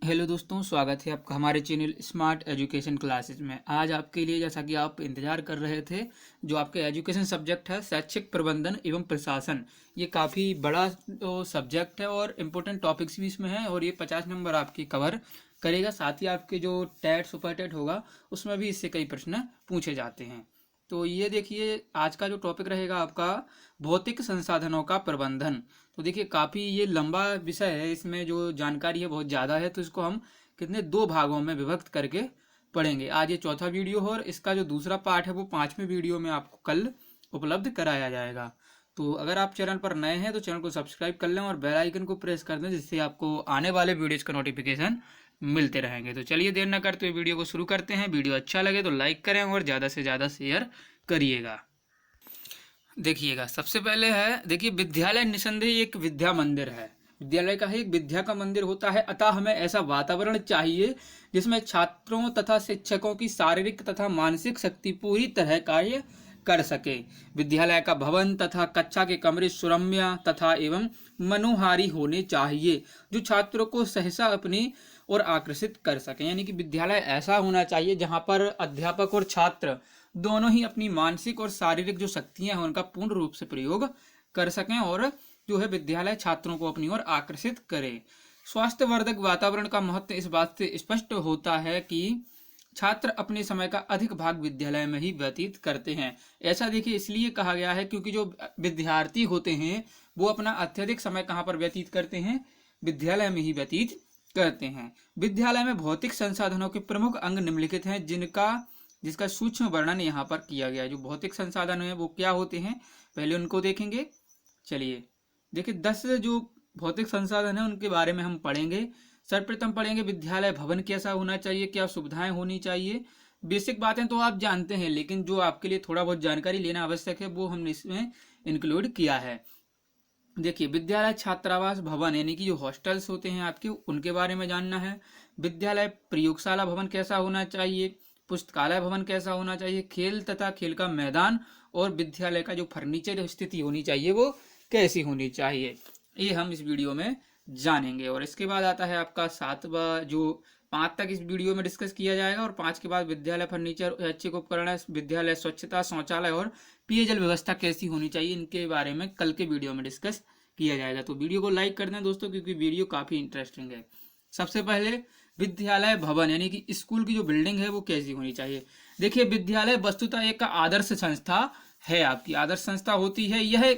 Hello दोस्तों, स्वागत है आपका हमारे चैनल स्मार्ट एजुकेशन क्लासेस में। आज आपके लिए, जैसा कि आप इंतजार कर रहे थे, जो आपके एजुकेशन सब्जेक्ट है शैक्षिक प्रबंधन एवं प्रशासन, ये काफ़ी बड़ा सब्जेक्ट है और इम्पोर्टेंट टॉपिक्स भी इसमें हैं और ये 50 नंबर आपकी कवर करेगा। साथ ही आपके जो टेट सुपर टेट होगा उसमें भी इससे कई प्रश्न पूछे जाते हैं। तो ये देखिए, आज का जो टॉपिक रहेगा आपका भौतिक संसाधनों का प्रबंधन। तो देखिए, काफ़ी ये लंबा विषय है, इसमें जो जानकारी है बहुत ज़्यादा है, तो इसको हम कितने दो भागों में विभक्त करके पढ़ेंगे। आज ये चौथा वीडियो है और इसका जो दूसरा पार्ट है वो 5वें वीडियो में आपको कल उपलब्ध कराया जाएगा। तो अगर आप चैनल पर नए हैं तो चैनल को सब्सक्राइब कर लें और बेल आइकन को प्रेस कर दें, जिससे आपको आने वाले वीडियोज़ का नोटिफिकेशन मिलते रहेंगे। तो चलिए देर न करते हुए वीडियो को शुरू करते हैं। वीडियो अच्छा लगे तो लाइक करें और ज़्यादा से ज़्यादा शेयर करिएगा। देखिएगा, सबसे पहले है, देखिए, विद्यालय निसंदेह एक विद्या मंदिर है। विद्यालय का है एक विद्या का मंदिर होता है, अतः हमें ऐसा वातावरण चाहिए जिसमें छात्रों तथा शिक्षकों की शारीरिक तथा मानसिक शक्ति पूरी तरह कार्य कर सके। विद्यालय का भवन तथा कक्षा के कमरे सुरम्य तथा एवं मनोहारी होने चाहिए, जो छात्रों को सहसा अपनी और आकर्षित कर सके। यानी कि विद्यालय ऐसा होना चाहिए जहाँ पर अध्यापक और छात्र दोनों ही अपनी मानसिक और शारीरिक जो शक्तियां हैं उनका पूर्ण रूप से प्रयोग कर सकें और जो है विद्यालय छात्रों को अपनी ओर आकर्षित करे। स्वास्थ्यवर्धक वातावरण का महत्व इस बात से स्पष्ट होता है कि छात्र अपने समय का अधिक भाग विद्यालय में ही व्यतीत करते हैं। ऐसा देखिए इसलिए कहा गया है क्योंकि जो विद्यार्थी होते हैं वो अपना अत्यधिक समय कहाँ पर व्यतीत करते हैं? विद्यालय में ही व्यतीत करते हैं। विद्यालय में भौतिक संसाधनों के प्रमुख अंग निम्नलिखित हैं, जिसका सूक्ष्म वर्णन यहाँ पर किया गया है। जो भौतिक संसाधन है वो क्या होते हैं, पहले उनको देखेंगे। चलिए देखिए, 10 जो भौतिक संसाधन है उनके बारे में हम पढ़ेंगे। सर्वप्रथम पढ़ेंगे विद्यालय भवन कैसा होना चाहिए, क्या सुविधाएं होनी चाहिए। बेसिक बातें तो आप जानते हैं, लेकिन जो आपके लिए थोड़ा बहुत जानकारी लेना आवश्यक है वो हमने इसमें इंक्लूड किया है। देखिए, विद्यालय छात्रावास भवन यानी कि जो हॉस्टल्स होते हैं आपके, उनके बारे में जानना है। विद्यालय प्रयोगशाला भवन कैसा होना चाहिए, पुस्तकालय भवन कैसा होना चाहिए, खेल तथा खेल का मैदान और विद्यालय का जो फर्नीचर स्थिति होनी चाहिए वो कैसी होनी चाहिए, ये हम इस वीडियो में जानेंगे। और इसके बाद आता है आपका 7वां, जो 5 तक इस वीडियो में डिस्कस किया जाएगा और 5 के बाद विद्यालय फर्नीचर, ऐच्छिक उपकरण, विद्यालय स्वच्छता, शौचालय और पेयजल व्यवस्था कैसी होनी चाहिए, इनके बारे में कल के वीडियो में डिस्कस किया जाएगा। तो वीडियो को लाइक कर दें दोस्तों, क्योंकि वीडियो काफ़ी इंटरेस्टिंग है। सबसे पहले विद्यालय भवन यानी कि स्कूल की जो बिल्डिंग है वो कैसी होनी चाहिए। देखिए, विद्यालय वस्तुतः एक आदर्श संस्था है, आपकी आदर्श संस्था होती है। यह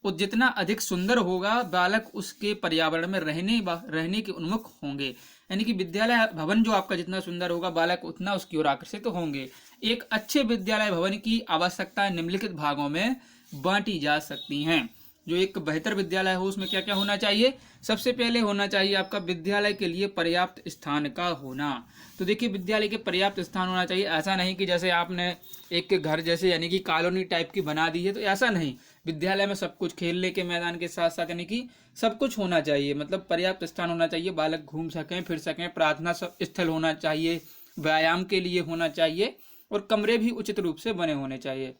जितना अधिक सुंदर होगा, बालक उसके पर्यावरण में रहने के उन्मुख होंगे। यानी कि विद्यालय भवन जो आपका जितना सुंदर होगा, बालक उतना उसकी ओर आकर्षित तो होंगे। एक अच्छे विद्यालय भवन की आवश्यकताएं निम्नलिखित भागों में बांटी जा सकती हैं। जो एक बेहतर विद्यालय हो उसमें क्या क्या होना चाहिए। सबसे पहले होना चाहिए आपका विद्यालय के लिए पर्याप्त स्थान का होना। तो देखिए, विद्यालय के पर्याप्त स्थान होना चाहिए। ऐसा नहीं कि जैसे आपने एक घर जैसे यानी कि कॉलोनी टाइप की बना दी है, तो ऐसा नहीं। विद्यालय में सब कुछ, खेलने के मैदान के साथ साथ यानी कि सब कुछ होना चाहिए। मतलब पर्याप्त स्थान होना चाहिए, बालक घूम सकें फिर सकें, प्रार्थना स्थल होना चाहिए, व्यायाम के लिए होना चाहिए और कमरे भी उचित रूप से बने होने चाहिए।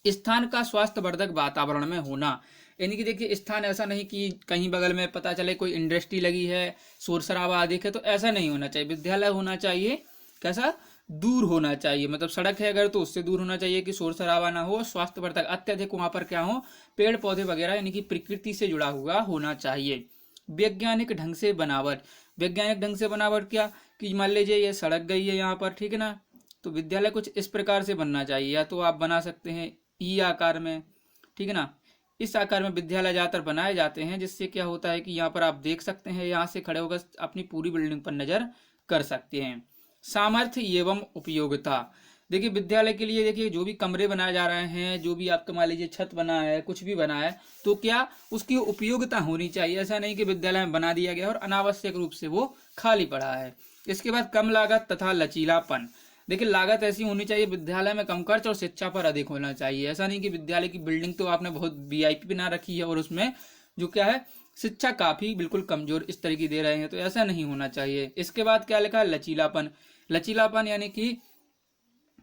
स्थान का स्वास्थ्यवर्धक वातावरण में होना, यानी कि देखिए, स्थान ऐसा नहीं कि कहीं बगल में पता चले कोई इंडस्ट्री लगी है, शोर शराबा अधिक है, तो ऐसा नहीं होना चाहिए। विद्यालय होना चाहिए कैसा, दूर होना चाहिए। मतलब सड़क है अगर तो उससे दूर होना चाहिए कि शोर शराबा ना हो। स्वास्थ्यवर्धक, अत्यधिक वहां पर क्या हो, पेड़ पौधे वगैरह यानी कि प्रकृति से जुड़ा हुआ होना चाहिए। वैज्ञानिक ढंग से बनावट, वैज्ञानिक ढंग से बनावट क्या, कि मान लीजिए ये सड़क गई है यहाँ पर, ठीक है ना, तो विद्यालय कुछ इस प्रकार से बनना चाहिए। या तो आप बना सकते हैं ई आकार में, ठीक है ना। इस आकार में विद्यालय ज्यादातर बनाए जाते हैं, जिससे क्या होता है कि यहाँ पर आप देख सकते हैं, यहाँ से खड़े होकर अपनी पूरी बिल्डिंग पर नजर कर सकते हैं। सामर्थ्य एवं उपयोगिता, देखिए विद्यालय के लिए, देखिए जो भी कमरे बनाए जा रहे हैं, जो भी आपका मान लीजिए छत बना है, कुछ भी बना है, तो क्या उसकी उपयोगिता होनी चाहिए। ऐसा नहीं कि विद्यालय में बना दिया गया और अनावश्यक रूप से वो खाली पड़ा है। इसके बाद कम लागत तथा लचीलापन, देखिए लागत ऐसी होनी चाहिए, विद्यालय में कम खर्च और शिक्षा पर अधिक होना चाहिए। ऐसा नहीं कि विद्यालय की बिल्डिंग तो आपने बहुत वीआईपी बना रखी है और उसमें जो क्या है, शिक्षा काफी बिल्कुल कमजोर इस तरह की दे रहे हैं, तो ऐसा नहीं होना चाहिए। इसके बाद क्या लिखा है, लचीलापन। लचीलापन यानी कि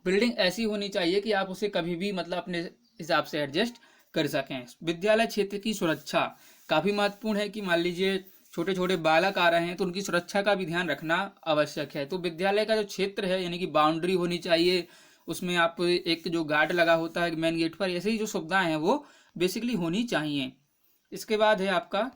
बिल्डिंग ऐसी होनी चाहिए कि आप उसे कभी भी मतलब अपने हिसाब से एडजस्ट कर सकें। विद्यालय क्षेत्र की सुरक्षा काफी महत्वपूर्ण है कि मान लीजिए छोटे छोटे बालक आ रहे हैं तो उनकी सुरक्षा का भी ध्यान रखना आवश्यक है। तो विद्यालय का जो क्षेत्र है यानी कि बाउंड्री होनी चाहिए, उसमें आप एक जो गार्ड लगा होता है मेन गेट पर, ऐसे ही जो सुविधाएं हैं वो बेसिकली होनी चाहिए। इसके बाद है आपका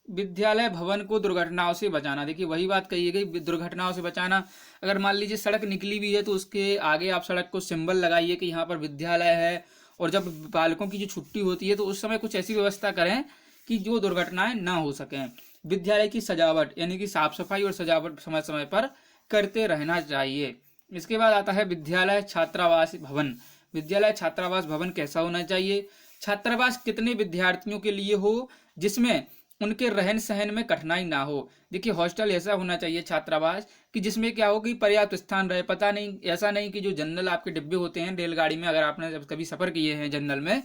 विद्यालय भवन को दुर्घटनाओं से बचाना। देखिए वही बात कही गई, दुर्घटनाओं से बचाना। अगर मान लीजिए सड़क निकली भी है तो उसके आगे आप सड़क को सिंबल लगाइए कि यहाँ पर विद्यालय है, और जब बालकों की जो छुट्टी होती है तो उस समय कुछ ऐसी व्यवस्था करें कि जो दुर्घटनाएं ना हो सकें। विद्यालय की सजावट यानी कि साफ सफाई और सजावट समय समय पर करते रहना चाहिए। इसके बाद आता है विद्यालय छात्रावास भवन। विद्यालय छात्रावास भवन कैसा होना चाहिए? छात्रावास कितने विद्यार्थियों के लिए हो जिसमें उनके रहन सहन में कठिनाई ना हो। देखिए हॉस्टल ऐसा होना चाहिए छात्रावास कि जिसमें क्या हो कि पर्याप्त स्थान रहे। पता नहीं, ऐसा नहीं कि जो जनरल आपके डिब्बे होते हैं रेलगाड़ी में, अगर आपने जब कभी सफर किए हैं जनरल में,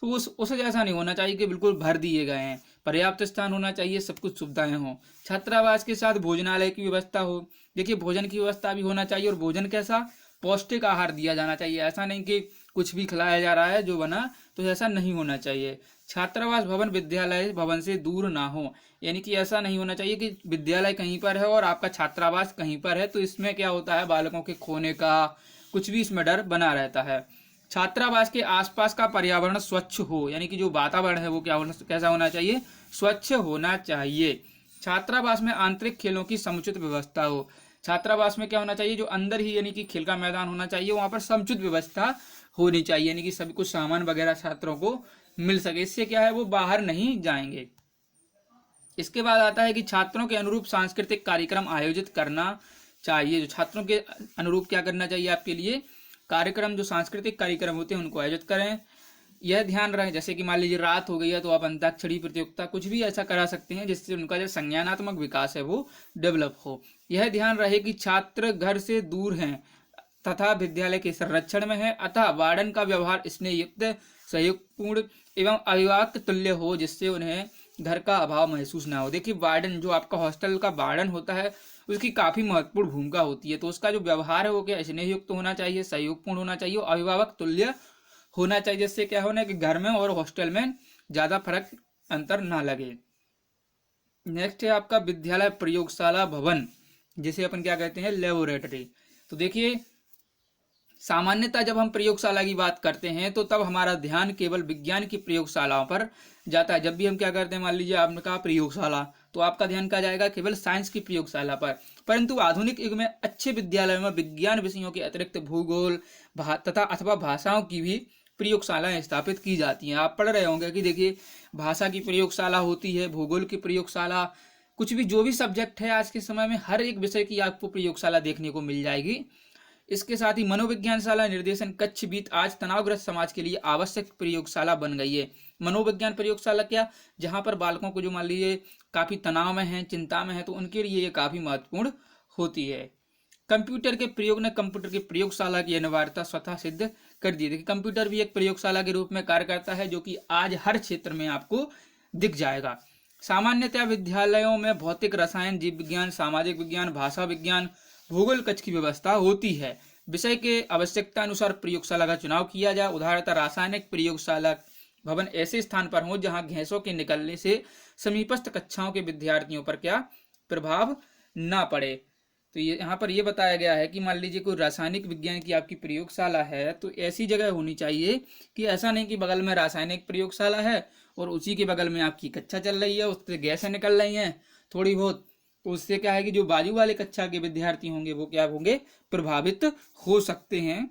तो उस जैसा नहीं होना चाहिए कि बिल्कुल भर दिए गए हैं। पर्याप्त स्थान होना चाहिए, सब कुछ सुविधाएं हों। छात्रावास के साथ भोजनालय की व्यवस्था हो। देखिए भोजन की व्यवस्था भी होना चाहिए, और भोजन कैसा? पौष्टिक आहार दिया जाना चाहिए। ऐसा नहीं कि कुछ भी खिलाया जा रहा है जो बना, तो ऐसा नहीं होना चाहिए। छात्रावास भवन विद्यालय भवन से दूर ना हो, यानी कि ऐसा नहीं होना चाहिए कि विद्यालय कहीं पर है और आपका छात्रावास कहीं पर है, तो इसमें क्या होता है बालकों के खोने का कुछ भी इसमें डर बना रहता है। छात्रावास के आसपास का पर्यावरण स्वच्छ हो, यानी कि जो वातावरण है वो कैसा होना चाहिए? स्वच्छ होना चाहिए। छात्रावास में आंतरिक खेलों की समुचित व्यवस्था हो। छात्रावास में क्या होना चाहिए? जो अंदर ही यानी कि खेल का मैदान होना चाहिए, वहां पर समुचित व्यवस्था होनी चाहिए, यानी कि सभी कुछ सामान वगैरह छात्रों को मिल सके। इससे क्या है वो बाहर नहीं जाएंगे। इसके बाद आता है कि छात्रों के अनुरूप सांस्कृतिक कार्यक्रम आयोजित करना चाहिए। जो छात्रों के अनुरूप क्या करना चाहिए आपके लिए? कार्यक्रम, जो सांस्कृतिक कार्यक्रम होते हैं उनको आयोजित करें। यह ध्यान रहे, जैसे कि मान लीजिए रात हो गई है तो आप अंताक्षरी प्रतियोगिता कुछ भी ऐसा करा सकते हैं जिससे उनका जो संज्ञानात्मक विकास है वो डेवलप हो। यह ध्यान रहे कि छात्र घर से दूर हैं तथा विद्यालय के संरक्षण में है, अतः वार्डन का व्यवहार स्नेहयुक्त, सहयोगपूर्ण एवं अभिभावक तुल्य हो, जिससे उन्हें घर का अभाव महसूस ना हो। देखिए वार्डन, जो आपका हॉस्टल का वार्डन होता है, उसकी काफी महत्वपूर्ण भूमिका होती है। तो उसका जो व्यवहार है वो क्या स्नेहयुक्त होना चाहिए, सहयोगपूर्ण होना चाहिए, अभिभावक तुल्य होना चाहिए, जिससे क्या होना है कि घर में और हॉस्टल में ज्यादा फर्क अंतर ना लगे। नेक्स्ट है आपका विद्यालय प्रयोगशाला भवन, जिसे अपन क्या कहते हैं? लेबोरेटरी। तो देखिए सामान्यतः जब हम प्रयोगशाला की बात करते हैं तो तब हमारा ध्यान केवल विज्ञान की प्रयोगशालाओं पर जाता है। जब भी हम क्या करते हैं, मान लीजिए आपने कहा प्रयोगशाला, तो आपका ध्यान कहाँ जाएगा? केवल साइंस की प्रयोगशाला पर। परंतु आधुनिक युग में अच्छे विद्यालयों में विज्ञान विषयों के अतिरिक्त भूगोल तथा अथवा भाषाओं की भी प्रयोगशालाएं स्थापित की जाती हैं। आप पढ़ रहे होंगे कि देखिए भाषा की प्रयोगशाला होती है, भूगोल की प्रयोगशाला, कुछ भी जो भी सब्जेक्ट है आज के समय में हर एक विषय की आपको प्रयोगशाला देखने को मिल जाएगी। इसके साथ ही मनोविज्ञान शाला, निर्देशन कक्ष भी आज तनावग्रस्त समाज के लिए आवश्यक प्रयोगशाला बन गई है। मनोविज्ञान प्रयोगशाला क्या? जहां पर बालकों को जो मान लीजिए काफी तनाव में है, चिंता में है, तो उनके लिए ये काफी महत्वपूर्ण होती है। कंप्यूटर के प्रयोग ने कंप्यूटर की प्रयोगशाला की अनिवार्यता स्वतः सिद्ध कर दी। देखिए कंप्यूटर भी एक प्रयोगशाला के रूप में कार्य करता है, जो कि आज हर क्षेत्र में आपको दिख जाएगा। सामान्यतः विद्यालयों में भौतिक, रसायन, जीव विज्ञान, सामाजिक विज्ञान, भाषा विज्ञान, भूगोल कक्ष की व्यवस्था होती है। विषय के आवश्यकता अनुसार प्रयोगशाला का चुनाव किया जाए। उदाहरणतः रासायनिक प्रयोगशाला भवन ऐसे स्थान पर हो जहां गैसों के निकलने से समीपस्थ कक्षाओं के विद्यार्थियों पर क्या प्रभाव ना पड़े। तो ये यहाँ पर ये बताया गया है कि मान लीजिए कोई रासायनिक विज्ञान की आपकी प्रयोगशाला है तो ऐसी जगह होनी चाहिए कि ऐसा नहीं कि बगल में रासायनिक प्रयोगशाला है और उसी के बगल में आपकी कक्षा चल रही है, उससे गैसें निकल रही हैं थोड़ी बहुत, तो उससे क्या है कि जो बाजू वाले कक्षा के विद्यार्थी होंगे वो क्या होंगे? प्रभावित हो सकते हैं।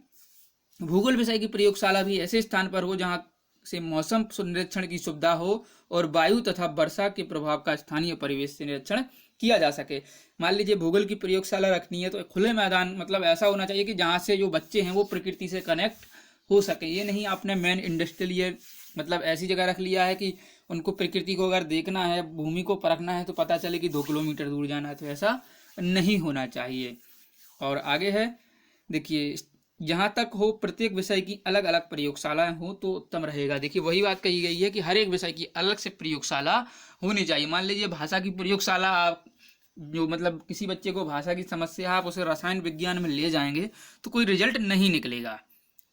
भूगोल विषय की प्रयोगशाला भी ऐसे स्थान पर हो जहां से मौसम निरीक्षण की सुविधा हो और वायु तथा वर्षा के प्रभाव का स्थानीय परिवेश से निरीक्षण किया जा सके। मान लीजिए भूगोल की प्रयोगशाला रखनी है तो खुले मैदान, मतलब ऐसा होना चाहिए कि जहाँ से जो बच्चे हैं वो प्रकृति से कनेक्ट हो सके। ये नहीं आपने मेन इंडस्ट्रियल मतलब ऐसी जगह रख लिया है कि उनको प्रकृति को अगर देखना है, भूमि को परखना है, तो पता चले कि 2 किलोमीटर दूर जाना है, तो ऐसा नहीं होना चाहिए। और आगे है देखिए जहाँ तक हो प्रत्येक विषय की अलग अलग प्रयोगशालाएं हो तो उत्तम रहेगा। देखिए वही बात कही गई है कि हर एक विषय की अलग से प्रयोगशाला होनी चाहिए। मान लीजिए भाषा की प्रयोगशाला, आप जो मतलब किसी बच्चे को भाषा की समस्या आप उसे रसायन विज्ञान में ले जाएंगे तो कोई रिजल्ट नहीं निकलेगा।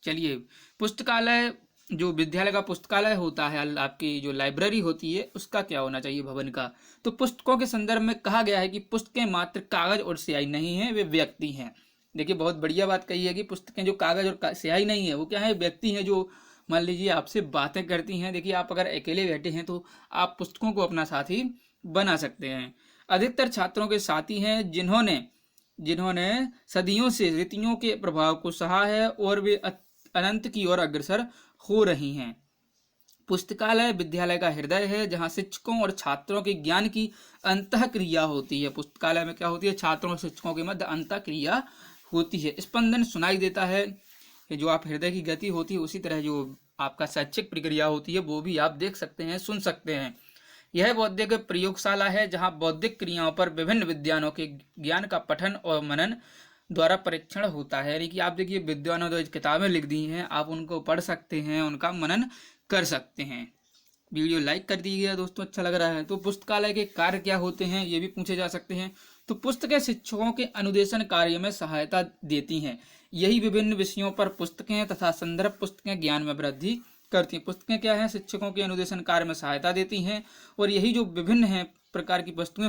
चलिए पुस्तकालय जो विद्यालय का पुस्तकालय होता है, आपकी जो लाइब्रेरी होती है, उसका क्या होना चाहिए भवन का। तो पुस्तकों के संदर्भ में कहा गया है कि पुस्तकें मात्र कागज और स्याही नहीं है, वे व्यक्ति हैं। देखिए बहुत बढ़िया बात कही है कि पुस्तकें जो कागज और स्याही नहीं है, वो क्या है, व्यक्ति हैं जो मान लीजिए आपसे बातें करती हैं। देखिए आप अगर अकेले बैठे हैं तो आप पुस्तकों को अपना साथी बना सकते हैं। अधिकतर छात्रों के साथी हैं जिन्होंने जिन्होंने सदियों से रीतियों के प्रभाव को सहा है और वे अनंत की ओर अग्रसर हो रही हैं। पुस्तकालय विद्यालय का हृदय है, जहां शिक्षकों और छात्रों के ज्ञान की अंतः क्रिया होती है। पुस्तकालय में क्या होती है, छात्रों और शिक्षकों के मध्य अंतः क्रिया होती है। स्पंदन सुनाई देता है, जो आप हृदय की गति होती है, उसी तरह जो आपका शैक्षिक प्रक्रिया होती है वो भी आप देख सकते हैं, सुन सकते हैं। यह बौद्धिक प्रयोगशाला है जहां बौद्धिक क्रियाओं पर विभिन्न विद्वानों के ज्ञान का पठन और मनन द्वारा परीक्षण होता है। यानी कि आप देखिए विद्वानों द्वारा किताबें लिख दी हैं, आप उनको पढ़ सकते हैं, उनका मनन कर सकते हैं। वीडियो लाइक कर दीजिएगा दोस्तों, अच्छा लग रहा है। तो पुस्तकालय के कार्य क्या होते हैं, ये भी पूछे जा सकते हैं। तो पुस्तकें शिक्षकों के अनुदेशन कार्य में सहायता देती हैं। यही विभिन्न विषयों पर पुस्तकें तथा संदर्भ पुस्तकें ज्ञान में वृद्धि करती हैं। पुस्तकें क्या हैं, शिक्षकों के अनुदेशन कार्य में सहायता देती हैं। और यही जो विभिन्न हैं प्रकार की पुस्तकें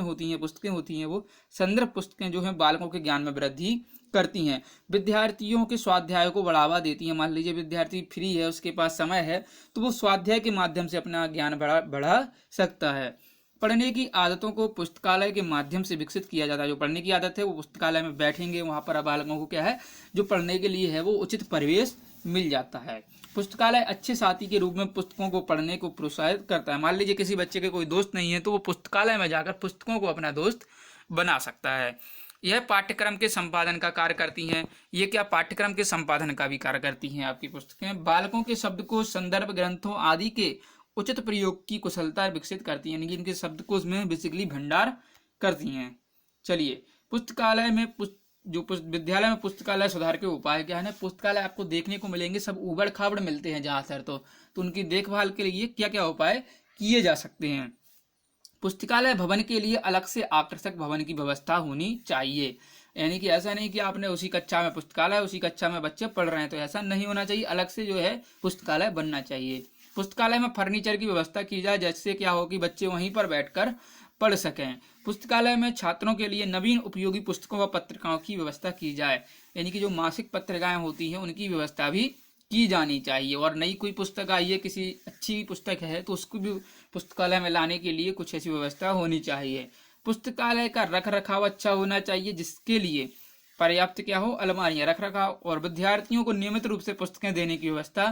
होती हैं वो संदर्भ पुस्तकें जो हैं बालकों के ज्ञान में वृद्धि करती हैं। विद्यार्थियों के स्वाध्याय को बढ़ावा देती हैं। मान लीजिए विद्यार्थी फ्री है, उसके पास समय है, तो वो स्वाध्याय के माध्यम से अपना ज्ञान बढ़ा सकता है। पढ़ने की आदतों को पुस्तकालय के माध्यम से विकसित किया जाता है। जो पढ़ने की आदत है वो पुस्तकालय में बैठेंगे, वहां पर बालकों को क्या है, जो पढ़ने के लिए है वो उचित परिवेश मिल जाता है। पुस्तकालय अच्छे साथी के रूप में पुस्तकों को पढ़ने को प्रोत्साहित करता है। मान लीजिए किसी बच्चे के कोई दोस्त नहीं है तो वो पुस्तकालय में जाकर पुस्तकों को अपना दोस्त बना सकता है। यह पाठ्यक्रम के संपादन का कार्य करती हैं। ये क्या पाठ्यक्रम के संपादन का भी कार्य करती हैं आपकी पुस्तकें। बालकों के शब्दकोश, संदर्भ ग्रंथों आदि के उचित प्रयोग की कुशलता विकसित करती हैं, यानी कि इनके शब्दकोश में बेसिकली भंडार करती हैं। चलिए पुस्तकालय में विद्यालय में पुस्तकालय सुधार के उपाय क्या है ना। पुस्तकालय आपको देखने को मिलेंगे सब उबड़ खाबड़ मिलते हैं ज़्यादातर, तो उनकी देखभाल के लिए क्या क्या उपाय किए जा सकते हैं। पुस्तकालय भवन के लिए अलग से आकर्षक भवन की व्यवस्था होनी चाहिए। यानी कि ऐसा नहीं कि आपने उसी कक्षा में पुस्तकालय, उसी कक्षा में बच्चे पढ़ रहे हैं, तो ऐसा नहीं होना चाहिए। अलग से जो है पुस्तकालय बनना चाहिए। पुस्तकालय में फर्नीचर की व्यवस्था की जाए, जिससे क्या हो कि बच्चे वहीं पर बैठकर पढ़ सकें। पुस्तकालय में छात्रों के लिए नवीन उपयोगी पुस्तकों व पत्रिकाओं की व्यवस्था की जाए। यानी कि जो मासिक पत्रिकाएं होती हैं उनकी व्यवस्था भी की जानी चाहिए। और नई कोई पुस्तक आई है, किसी अच्छी पुस्तक है, तो उसको भी पुस्तकालय में लाने के लिए कुछ ऐसी व्यवस्था होनी चाहिए। पुस्तकालय का रख रखाव अच्छा होना चाहिए, जिसके लिए पर्याप्त क्या हो, अलमारियां, रख रखाव, और विद्यार्थियों को नियमित रूप से पुस्तकें देने की व्यवस्था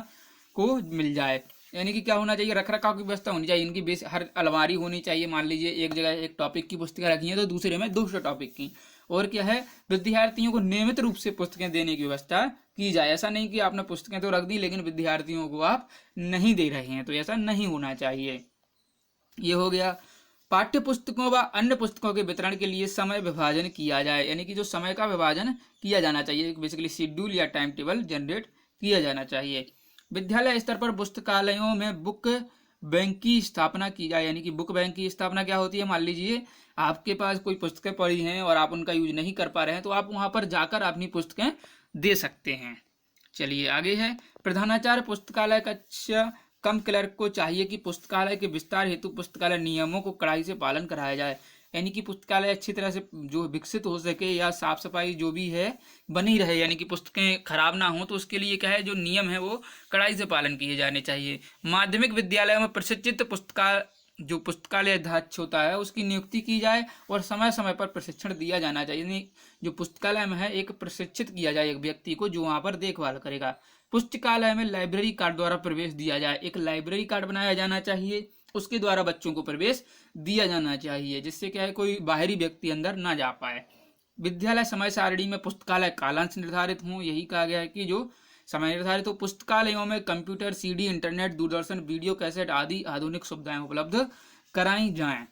को मिल जाए। यानी कि क्या होना चाहिए, रख रखाव की व्यवस्था होनी चाहिए। इनकी बेस हर अलमारी होनी चाहिए। मान लीजिए एक जगह एक टॉपिक की पुस्तकें रखी हैं तो दूसरे में दूसरे टॉपिक की। और क्या है, विद्यार्थियों को नियमित रूप से पुस्तकें देने की व्यवस्था की जाए। ऐसा नहीं कि आपने पुस्तकें तो रख दी लेकिन विद्यार्थियों को आप नहीं दे रहे हैं, तो ऐसा नहीं होना चाहिए। ये हो गया। पाठ्य पुस्तकों व अन्य पुस्तकों के वितरण के लिए समय विभाजन किया जाए। यानी कि जो समय का विभाजन किया जाना चाहिए, बेसिकली शेड्यूल या टाइम टेबल जनरेट किया जाना चाहिए। विद्यालय स्तर पर पुस्तकालयों में बुक बैंक की स्थापना की जाए। यानी कि बुक बैंक की स्थापना क्या होती है, मान लीजिए आपके पास कोई पुस्तकें पड़ी हैं और आप उनका यूज नहीं कर पा रहे हैं, तो आप वहां पर जाकर अपनी पुस्तकें दे सकते हैं। चलिए आगे है। प्रधानाचार्य पुस्तकालय कक्षा कम क्लर्क को चाहिए कि पुस्तकालय के विस्तार हेतु पुस्तकालय नियमों को कड़ाई से पालन कराया जाए। यानी कि पुस्तकालय अच्छी तरह से जो विकसित हो सके, या साफ सफाई जो भी है बनी रहे, यानी कि पुस्तकें खराब ना हो, तो उसके लिए क्या है, जो नियम है वो कड़ाई से पालन किए जाने चाहिए। माध्यमिक विद्यालयों में प्रशिक्षित पुस्तकालय अध्यक्ष होता है उसकी नियुक्ति की जाए, और समय समय पर प्रशिक्षण दिया जाना चाहिए। यानी जो पुस्तकालय में है एक प्रशिक्षित किया जाए एक व्यक्ति को, जो वहां पर देखभाल करेगा। पुस्तकालय में लाइब्रेरी कार्ड द्वारा प्रवेश दिया जाए। एक लाइब्रेरी कार्ड बनाया जाना चाहिए, उसके द्वारा बच्चों को प्रवेश दिया जाना चाहिए, जिससे क्या है कोई बाहरी व्यक्ति अंदर ना जा पाए। विद्यालय समय सारणी में पुस्तकालय कालांश निर्धारित हों। यही कहा गया है कि जो समय निर्धारित हो। पुस्तकालयों में computer, CD, internet, Doordarshan, video cassette आदि आधुनिक सुविधाएं उपलब्ध कराई जाएं।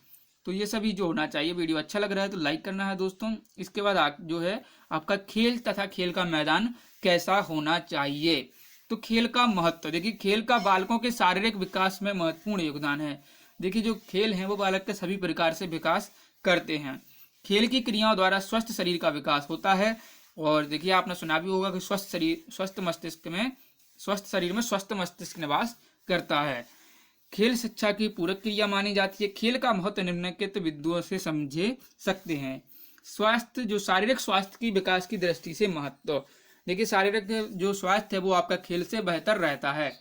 तो ये सभी जो होना चाहिए। वीडियो अच्छा लग रहा है तो लाइक करना है दोस्तों। इसके बाद जो है आपका खेल तथा खेल का मैदान कैसा होना चाहिए। तो खेल का महत्व, देखिए खेल का बालकों के शारीरिक विकास में महत्वपूर्ण योगदान है। देखिए जो खेल है वो बालक के सभी प्रकार से विकास करते हैं। खेल की क्रियाओं द्वारा स्वस्थ शरीर का विकास होता है। और देखिए आपने सुना भी होगा कि स्वस्थ शरीर स्वस्थ मस्तिष्क में स्वस्थ शरीर में स्वस्थ मस्तिष्क निवास करता है। खेल शिक्षा की पूरक क्रिया मानी जाती है। खेल का महत्व निम्नलिखित बिंदुओं से समझे सकते हैं। स्वास्थ्य, जो शारीरिक स्वास्थ्य की विकास की दृष्टि से महत्व, देखिए शारीरिक जो स्वास्थ्य है वो आपका खेल से बेहतर रहता है।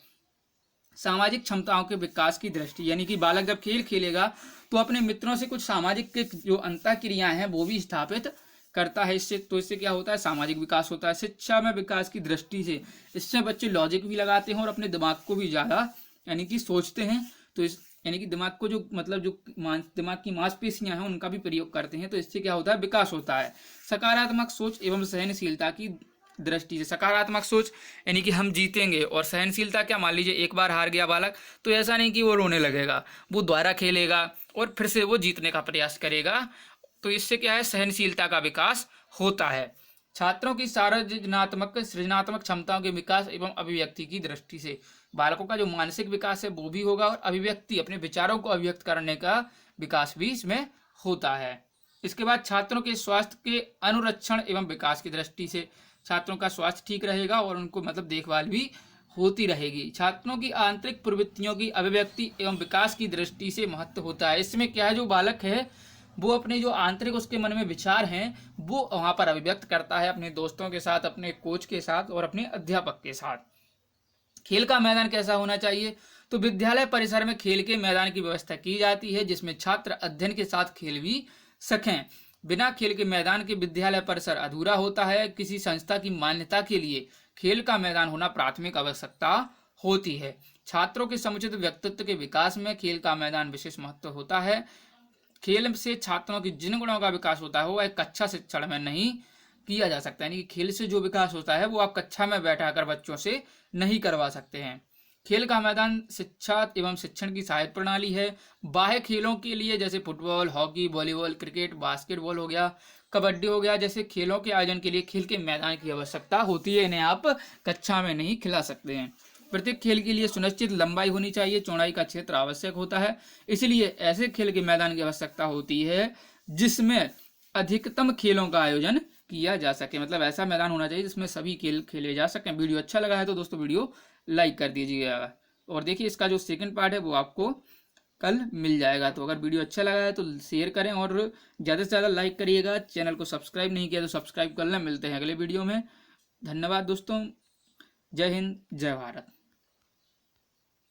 सामाजिक क्षमताओं के विकास की दृष्टि, यानी कि बालक जब खेल खेलेगा तो अपने मित्रों से कुछ सामाजिक जो अंतःक्रियाएं हैं वो भी स्थापित करता है। इससे क्या होता है, सामाजिक विकास होता है। शिक्षा में विकास की दृष्टि से इससे बच्चे लॉजिक भी लगाते हैं और अपने दिमाग को भी ज़्यादा यानी कि सोचते हैं। तो इस यानी कि दिमाग को जो मतलब जो दिमाग की मांसपेशियां हैं उनका भी प्रयोग करते हैं। तो इससे क्या होता है, विकास होता है। सकारात्मक सोच एवं सहनशीलता की दृष्टि से, सकारात्मक सोच यानी कि हम जीतेंगे, और सहनशीलता क्या, मान लीजिए एक बार हार गया बालक तो ऐसा नहीं कि वो रोने लगेगा, वो दोबारा खेलेगा और फिर से वो जीतने का प्रयास करेगा। तो इससे क्या है, सहनशीलता का विकास होता है। छात्रों की सृजनात्मक क्षमताओं के विकास एवं अभिव्यक्ति की दृष्टि से बालकों का जो मानसिक विकास है वो भी होगा, और अभिव्यक्ति, अपने विचारों को अभिव्यक्त करने का विकास भी इसमें होता है। इसके बाद छात्रों के स्वास्थ्य के अनुरक्षण एवं विकास की दृष्टि से छात्रों का स्वास्थ्य ठीक रहेगा और उनको मतलब देखभाल भी होती रहेगी। छात्रों की आंतरिक प्रवृत्तियों की अभिव्यक्ति एवं विकास की दृष्टि से महत्व होता है। इसमें क्या है, जो बालक है वो अपने जो आंतरिक उसके मन में विचार हैं वो वहां पर अभिव्यक्त करता है, अपने दोस्तों के साथ, अपने कोच के साथ और अपने अध्यापक के साथ। खेल का मैदान कैसा होना चाहिए, तो विद्यालय परिसर में खेल के मैदान की व्यवस्था की जाती है जिसमें छात्र अध्ययन के साथ खेल भी सकें। बिना खेल के मैदान के विद्यालय परिसर अधूरा होता है। किसी संस्था की मान्यता के लिए खेल का मैदान होना प्राथमिक आवश्यकता होती है। छात्रों के समुचित व्यक्तित्व के विकास में खेल का मैदान विशेष महत्व होता है। खेल से छात्रों की जिन गुणों का विकास होता है वो एक कक्षा शिक्षण में नहीं किया जा सकता, यानी कि खेल से जो विकास होता है वो आप कक्षा में बैठाकर बच्चों से नहीं करवा सकते हैं। खेल का मैदान शिक्षा एवं शिक्षण की सहायक प्रणाली है। बाह्य खेलों के लिए जैसे football, hockey, volleyball, cricket, basketball हो गया, कबड्डी हो गया, जैसे खेलों के आयोजन के लिए खेल के मैदान की आवश्यकता होती है। इन्हें आप कक्षा में नहीं खिला सकते हैं। प्रत्येक खेल के लिए सुनिश्चित लंबाई होनी चाहिए, चौड़ाई का क्षेत्र आवश्यक होता है। इसलिए ऐसे खेल के मैदान की आवश्यकता होती है जिसमें अधिकतम खेलों का आयोजन किया जा सके, मतलब ऐसा मैदान होना चाहिए जिसमें सभी खेल खेले जा सकें। वीडियो अच्छा लगा है तो दोस्तों वीडियो लाइक कर दीजिएगा, और देखिए इसका जो सेकंड पार्ट है वो आपको कल मिल जाएगा। तो अगर वीडियो अच्छा लगा है तो शेयर करें और ज़्यादा से ज़्यादा लाइक करिएगा। चैनल को सब्सक्राइब नहीं किया तो सब्सक्राइब कर लें। मिलते हैं अगले वीडियो में। धन्यवाद दोस्तों। जय हिंद, जय भारत।